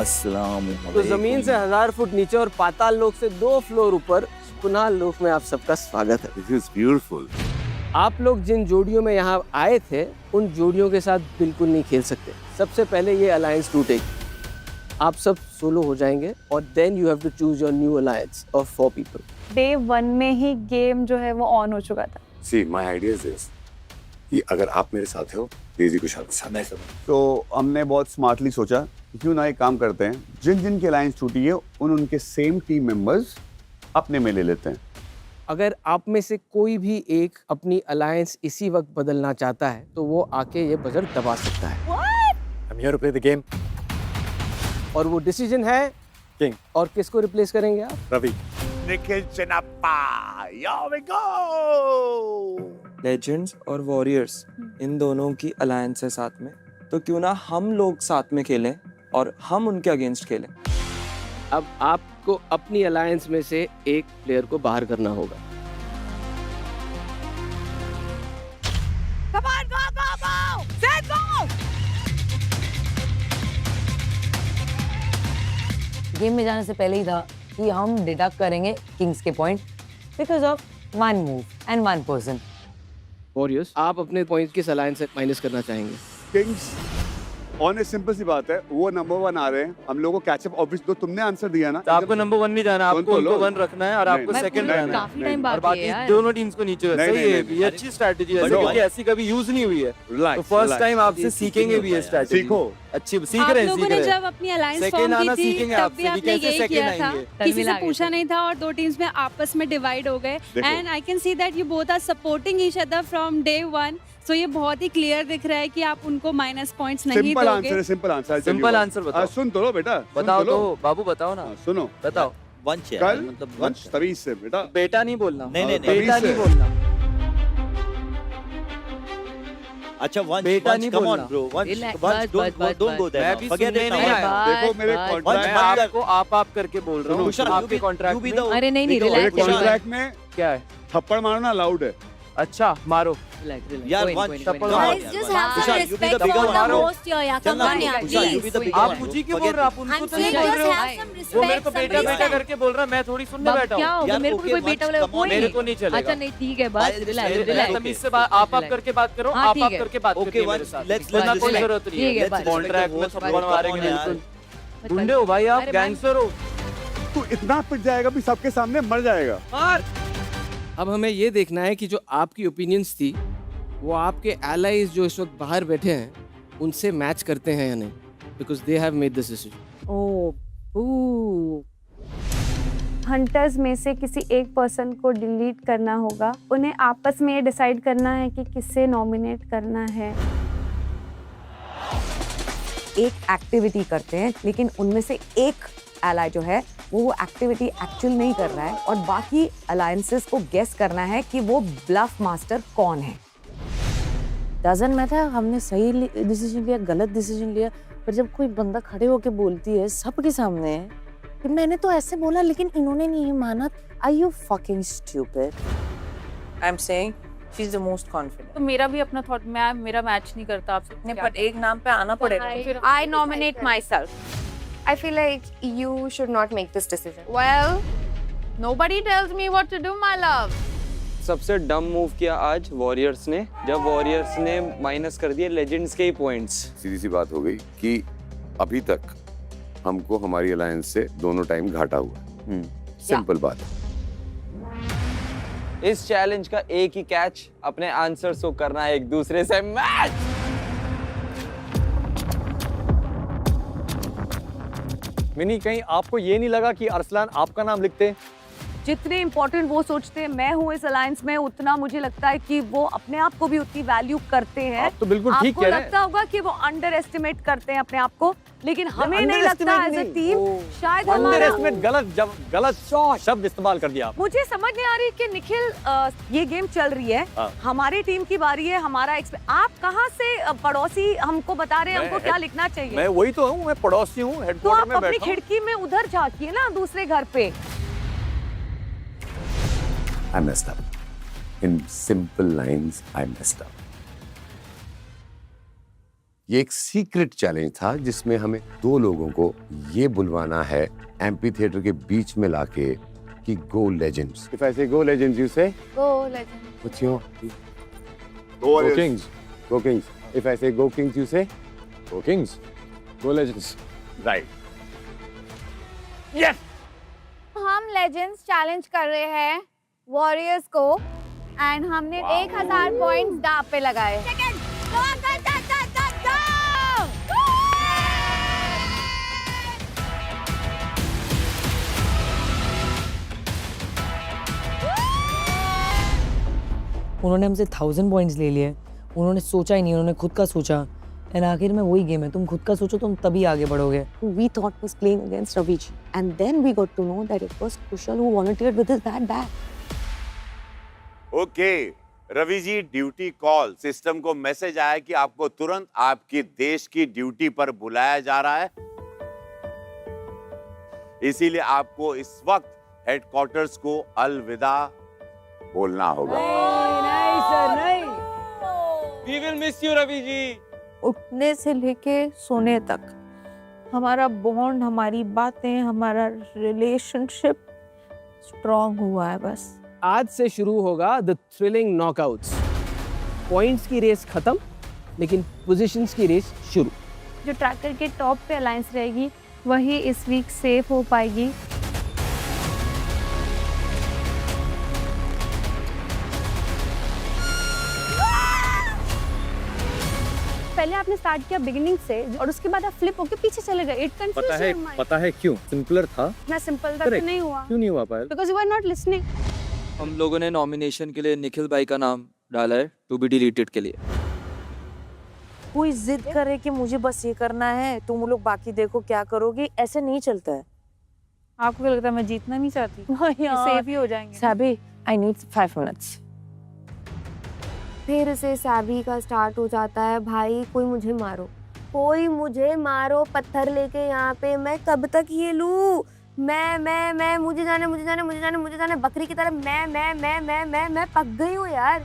अस्सलाम तो जमीन से 1000 फुट नीचे और पाताल लोक से 2 फ्लोर ऊपर कुणाल लोक में आप सबका स्वागत है। This is beautiful. आप लोग जिन जोड़ियों में यहाँ आए थे उन जोड़ियों के साथ बिल्कुल नहीं खेल सकते। सबसे पहले ये अलायंस टूटेगी, आप सब सोलो हो जाएंगे और then you have to choose your new alliance of 4 people. Day 1 में ही गेम जो है वो ऑन हो चुका था। See my idea is this कि अगर आप मेरे साथ हो, डेजी को शायद साथ है। तो हमने बहुत स्मार्टली सोचा कि क्यों ना एक काम करते हैं, जिन जिन की अलायंस टूटी है उनके सेम टीम मेंबर्स अपने में ले लेते हैं। अगर आप में से कोई भी एक अपनी अलायंस इसी वक्त बदलना चाहता है तो वो आके ये बजर दबा सकता है। I'm here to play the game. और वो डिसीजन है King. और किसको रिप्लेस करेंगे आप? Ravi. Nikhil Chinnappa, here we go। Legends और वॉरियर्स इन दोनों की अलायंस है साथ में, तो क्यों ना हम लोग साथ में खेलें और हम उनके अगेंस्ट खेलें। अब आपको अपनी अलायंस में से एक प्लेयर को बाहर करना होगा। Come on, go, go, go! Set, go! Game में जाने से पहले ही था कि हम डिडक्ट करेंगे किंग्स के point because of 1 move and 1 person. Warriors, आप अपने पॉइंट किस अलायंस से माइनस करना चाहेंगे? किंग्स ऑन सिंपल सी बात है, वो नंबर 1 आ रहे हैं, हम लोगों को कैचअप ऑब्वियस, तो तुमने आंसर दिया ना। तो आपको नंबर 1 नहीं जाना, आपको उनको 1 रखना है और आपको नहीं, सेकंड नहीं, रहना है। काफी टाइम और बाकी है बाकी यार। दोनों टीम्स को नीचे। नहीं, सही नहीं, है, नहीं, ये अच्छी स्ट्रेटजी है, बनो। क्योंकि ऐसी कभी यूज नहीं हुई है। तो फर्स्ट टाइम आपसे सीखेंगे भी ये स्ट्रेटजी। सीखो। अच्छी सीख आप रहे हैं, लोगों सीख ने रहे हैं। जब अपनी अलायंस Second फॉर्म आना की थी सीखेंगे तब आपसे भी कि आपने कैसे यही second किया था, आएंगे। किसी मिला से आगे पूछा से। नहीं था और 2 टीम्स में आपस में डिवाइड हो गए। देखो। And I can see that you both are supporting each other from day 1। So ये बहुत ही क्लियर दिख रहा है कि आप उनको माइनस पॉइंट्स नहीं सिंपल आंसर दोगे। है, सिंपल आंसर। सिंपल आंसर बताओ। सुन तो लो बेटा, सुन बताओ लो। तो बाबू, बताओ ना। हाँ, सुनो, बताओ। वंश है कल मतलब वंश तभी से बेटा। बेटा नहीं बोलना। नहीं, नहीं, नहीं। बेटा तभी नहीं से। बोलना। अच्छा वंश, बेटा वंश नहीं कम ऑन बोलना। ब्रो, वंश Relax, वंश बस, डोंट गो मैं देयर, भी फॉरगेट सुनने इट नहीं आया। नाउ। देखो मेरे बस, कॉन्ट्रैक्ट मैं बंद कर। आपको आप करके बोल रहा हूँ। सुनो, आपके कॉन्ट्रैक्ट में अरे नहीं, नहीं, मेरे relax, relax। कॉन्ट्रैक्ट में क्या है? थप्पड़ मारना अलाउड है। अच्छा मारो। यार Point, वंश, point, come point. on Guys, यार, just वंश। have some Tushar, you be the respect bigger for the one. host here, yeah. चल Come ना, on, yeah, Tushar, you be please. the bigger आप one. मुझे क्यों Forget बोल रहे हो? it. आप उनको I'm तो नहीं saying बोल just रहे हो। have some वो मेरे को respect, some बेटा बेटा respect. करके बोल रहा है, मैं थोड़ी सुनने बाप बैठा क्या हूँ। होगा? यार, मेरे को okay, कोई once बेटा बोलेगा come on. कोई मेरे नहीं। को नहीं चलेगा। अच्छा नहीं, ठीक है, बस I'll रिलैक्स just- रिलैक्स। तमीज से बात आप करके बात करो। हाँ, आप ठीक है। करके बात Okay, करिए मेरे once, साथ। let's वरना कोई relax. जरूरत नहीं ठीक है, है। बस। कॉन्ट्रैक्ट में Let's थप्पड़ मारेंगे come on यार। बिल्कुल। गुंडे हो भाई आप, अरे भाई। गैंगस्टर हो। तू इतना पिट जाएगा भी सबके सामने मर जाएगा। मार। अब हमें ये देखना है कि जो आपकी ओपिनियंस थी वो आपके एलाइज जो इस वक्त बाहर बैठे हैं उनसे मैच करते हैं या नहीं, because they have made this decision. Hunters में से किसी एक पर्सन को डिलीट करना होगा। उन्हें आपस में ये डिसाइड करना है कि किसे नॉमिनेट करना है। एक एक्टिविटी करते हैं लेकिन उनमें से एक एलाई जो है वो एक्टिविटी एक्चुअल नहीं कर रहा है और बाकी अलायंसेस को गेस करना है कि वो ब्लफ मास्टर कौन है। डजंट मैटर हमने सही डिसीजन लिया गलत डिसीजन लिया, पर जब कोई बंदा खड़े होके बोलती है सबके सामने कि मैंने तो ऐसे बोला लेकिन इन्होंने नहीं माना, are you fucking stupid? I am saying she is the most confident. तो मेरा भी अपना थॉट, मैं मेरा मैच नहीं करता आपसे। नहीं, पर एक नाम पे आना पड़ेगा। I nominate myself. I feel like you should not make this decision. Well, nobody tells me what to do, my love. सबसे डम मूव किया आज वॉरियर्स ने, जब वॉरियर्स ने माइनस कर दिए लेजेंड्स के ही पॉइंट्स। सीधी सी बात हो गई कि अभी तक हमको हमारी अलायंस से दोनों टाइम घाटा हुआ। सिंपल बात है। इस चैलेंज का एक ही कैच, अपने आंसर्स को करना है एक दूसरे से मैच। मिनी, कहीं आपको ये नहीं लगा कि अरसलान आपका नाम लिखते? जितने इम्पोर्टेंट वो सोचते हैं मैं हूँ इस अलायंस में, उतना मुझे लगता है कि वो अपने आप को भी उतनी वैल्यू करते हैं। आप तो बिल्कुल ठीक आपको कह रहे हैं। लगता होगा कि वो अंडर एस्टिमेट करते हैं अपने आप को, लेकिन हमें नहीं लगता एज अ टीम शायद अंडर हमारा। एस्टिमेट गलत शब्द इस्तेमाल कर दिया आप। मुझे समझ नहीं आ रही कि निखिल ये गेम चल रही है, हाँ। हमारी टीम की बारी है, हमारा आप कहाँ से पड़ोसी हमको बता रहे हैं हमको क्या लिखना चाहिए? मैं वही तो हूँ, मैं पड़ोसी हूँ, तो हेडक्वार्टर आप में अपनी बैठा हूँ। खिड़की में उधर झांकिए ना, दूसरे घर पे। I messed up. In simple lines, I messed up. ये एक सीक्रेट चैलेंज था जिसमें हमें 2 लोगों को ये बुलवाना है एम्पी थिएटर के बीच में लाके कि गो legends. If I say go legends, you say Go legend. what's your Go Go Kings. go Kings? If I say go Kings, you say Go Kings. Go Legends. right. हम legends challenge कर रहे हैं warriors को and हमने 1000 points दांव पे लगाए। उन्होंने हमसे 1000 पॉइंट्स ले लिए, उन्होंने सोचा ही नहीं, उन्होंने खुद का सोचा। एंड आखिर में वही गेम है, तुम खुद का सोचो तुम तभी आगे बढ़ोगे। We thought was playing against Raviji and then we got to know that it was Kushal who volunteered with his bag. Okay Ravi ji, duty call. System को मैसेज आया कि आपको तुरंत आपके देश की ड्यूटी पर बुलाया जा रहा है, इसीलिए आपको इस वक्त हेडक्वार्टर्स को अलविदा बोलना होगा। नहीं सर, नहीं। We will miss you, Ravi ji. उठने से लेके सोने तक हमारा बॉन्ड, हमारी बातें, हमारा रिलेशनशिप स्ट्रॉन्ग हुआ है। बस आज से शुरू होगा द थ्रिलिंग नॉकआउट्स। पॉइंट्स की रेस खत्म, लेकिन पोजीशंस की रेस शुरू। जो ट्रैकर के टॉप पे अलायंस रहेगी वही इस वीक सेफ हो पाएगी। पहले आपने स्टार्ट किया बिगिनिंग से और उसके बाद आप फ्लिप होके पीछे चले गए। It confuse. पता है क्यों? सिंपलर था। इतना सिंपल तक Correct. नहीं हुआ क्यों नहीं हुआ Payal? Because you are not listening. हम लोगों ने नॉमिनेशन के लिए निखिल भाई का नाम डाला है टू बी डिलीटेड के लिए। कोई जिद करे कि मुझे बस ये करना है, तुम लोग बाकी देखो क्या करोगे, ऐसे नहीं चलता है। आपको क्या लगता है मैं जीतना नहीं चाहती? सेफ ही हो जाएंगे। Sabi, I need 5 minutes. फिर से सैबी का स्टार्ट हो जाता है, भाई कोई मुझे मारो, कोई मुझे मारो, पत्थर लेके यहाँ पे। मैं कब तक ये लूं? मैं मुझे जाने बकरी की तरह मैं पक गई हूँ यार।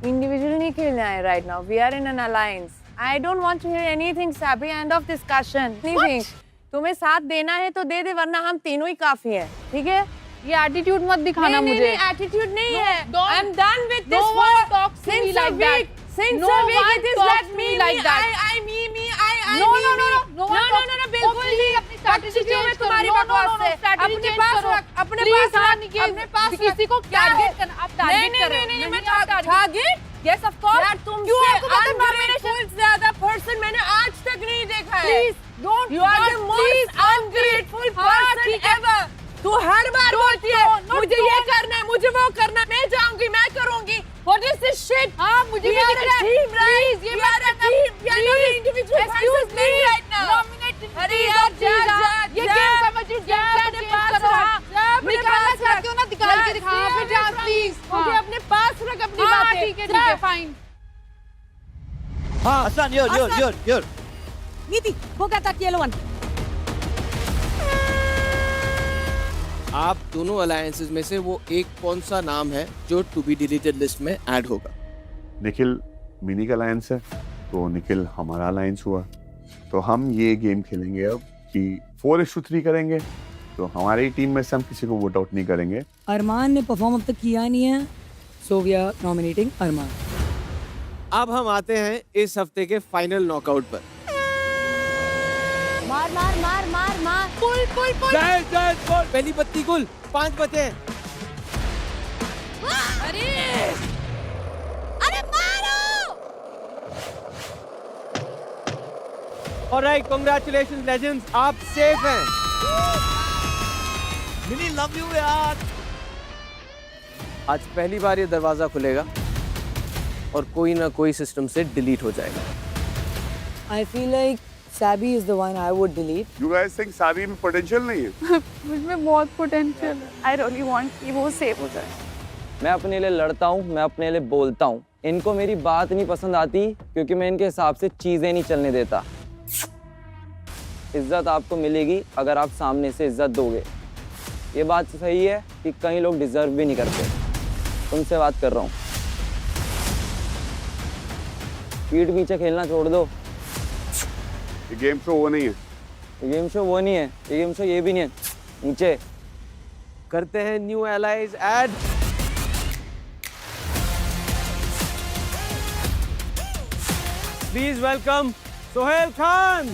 Individually नहीं खेलना है right now. We are in an alliance. I don't want to hear anything, Sabi. End of discussion. Anything. तुम्हें साथ देना है तो दे दे, वरना हम तीनों ही काफी है, ठीक है? ये एटीट्यूड मत दिखाना मुझे। नहीं, एटीट्यूड नहीं है। I'm done with this war. Since a week, it is let me like that. No, बिल्कुल नहीं। स्ट्रैटेजी में तुम्हारी बकवास है। अपने पास रख, अपने पास किसी को टारगेट करना। आप टारगेट कर रहे हो। नहीं, मैं टारगेट। Yes, of course. यार तुमसे ungrateful ज्यादा person मैंने आज तक नहीं देखा है। Please don't. You are the most ungrateful person ever. तू हर बार बोलती है मुझे ये करना है, मुझे वो करना है, मैं जाऊंगी, मैं करूंगी। What is this shit? हाँ, मुझे भी लग रहा है। Please, ये बात है team. We are not individual person right now. अरे यार जा। ये गेम समझो, अपने पास रख। निकालना चाहते हो ना, निकाल के दिखाओ। यहाँ पे जा प्लीज। ओके, अपने पास रख अपनी हाँ बातें। ठीक है फाइन। Aslan, you're. नीति, वो क्या था येलो वन? आप दोनों अलायंसेस में से वो एक कौन सा नाम है जो टू बी डिलीटेड लिस्ट में ऐड होगा? निखिल मिनी का अलायंस है, तो निखिल हमारा अलायंस हुआ। तो हम ये गेम खेलेंगे अब कि 4:3 करेंगे। तो हमारी टीम में से हम किसी को वोट आउट नहीं करेंगे। अरमान ने परफॉर्म अब तक किया नहीं है, सो वी आर नॉमिनेटिंग अरमान। अब हम आते हैं इस हफ्ते के फाइनल नॉकआउट पर। मार। पुल। पहली बत्ती गुल, 5 बचे। अरे मारो। ऑलराइट, कांग्रेचुलेशंस लेजेंड्स, आप सेफ हैं। मिनी लव यू यार। आज पहली बार ये दरवाजा खुलेगा और कोई ना कोई सिस्टम से डिलीट हो जाएगा। I feel like Sabi is the one I would delete. You guys think Sabi में पोटेंशियल नहीं है? मुझमें बहुत पोटेंशियल है। आई रियली वांट कि वो सेफ हो जाए। मैं अपने लिए लड़ता हूँ, मैं अपने लिए बोलता हूँ। इनको मेरी बात नहीं पसंद आती क्योंकि मैं इनके हिसाब से चीजें नहीं चलने देता। इज्जत आपको मिलेगी अगर आप सामने से इज्जत दोगे। ये बात सही है कि कई लोग डिजर्व भी नहीं करते। तुमसे बात कर रहा हूँ। पीठ पीछे खेलना छोड़ दो। ये गेम शो वो नहीं है। ये गेम शो वो नहीं है, ये गेम शो ये भी नहीं है। नीचे करते हैं new allies add. Please welcome Sohail Khan.